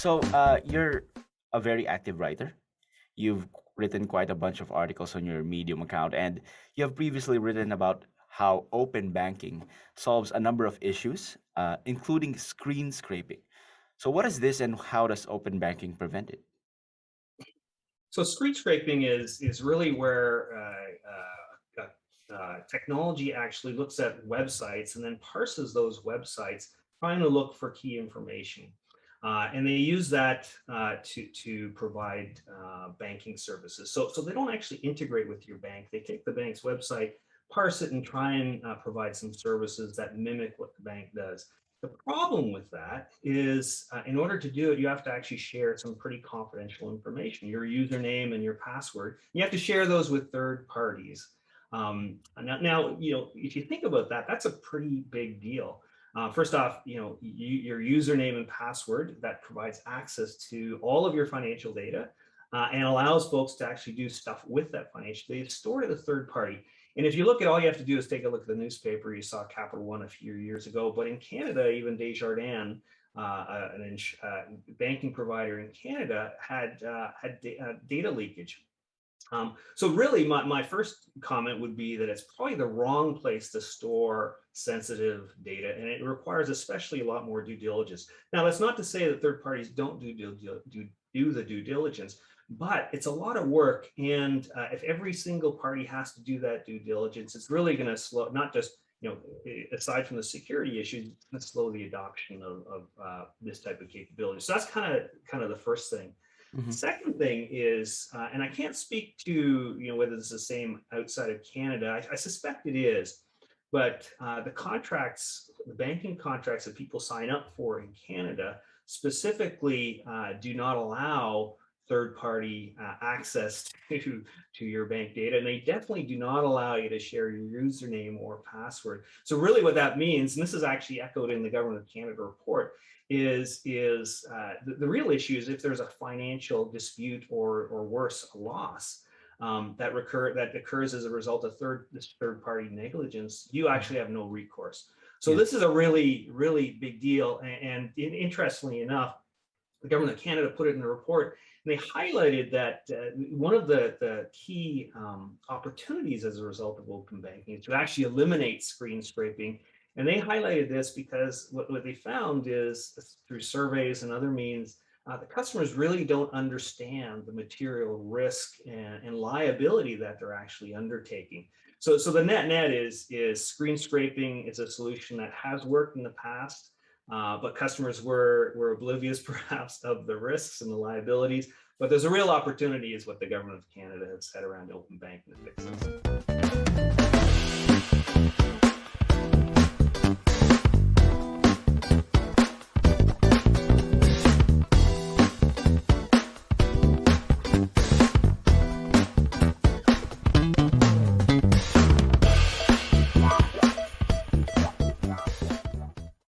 So you're a very active writer. You've written quite a bunch of articles on your Medium account, and you have previously written about how open banking solves a number of issues, including screen scraping. So, what is this, and how does open banking prevent it? So screen scraping is really where technology actually looks at websites and then parses those websites, trying to look for key information. And they use that to provide banking services. So they don't actually integrate with your bank. They take the bank's website, parse it, and try and provide some services that mimic what the bank does. The problem with that is, in order to do it, you have to actually share some pretty confidential information, your username and your password. You have to share those with third parties. Now, if you think about that, that's a pretty big deal. First off, your username and password that provides access to all of your financial data and allows folks to actually do stuff with that financial data stored at a third party. And if you look at, all you have to do is take a look at the newspaper. You saw Capital One a few years ago, but in Canada, even Desjardins, an banking provider in Canada, had data leakage. So really, my first comment would be that it's probably the wrong place to store sensitive data, and it requires especially a lot more due diligence. Now, that's not to say that third parties don't do the due diligence, but it's a lot of work. And if every single party has to do that due diligence, it's really going to slow, not just, aside from the security issues, it's going to slow the adoption of this type of capability. So that's kind of the first thing. Hmm. Second thing is, and I can't speak to whether it's the same outside of Canada. I suspect it is, but the banking contracts that people sign up for in Canada specifically do not allow third-party access to your bank data, and they definitely do not allow you to share your username or password. So really, what that means, and this is actually echoed in the Government of Canada report, is the real issue is if there's a financial dispute or worse, a loss that occurs as a result of this third party negligence, you actually have no recourse. So Yeah. this is a really big deal. And interestingly enough, the Government of Canada put it in the report, and they highlighted that one of the key opportunities as a result of open banking is to actually eliminate screen scraping. And they highlighted this because what they found is, through surveys and other means, the customers really don't understand the material risk and liability that they're actually undertaking. So the net is screen scraping is a solution that has worked in the past, but customers were oblivious perhaps of the risks and the liabilities. But there's a real opportunity, is what the Government of Canada has said, around open banking to fix this.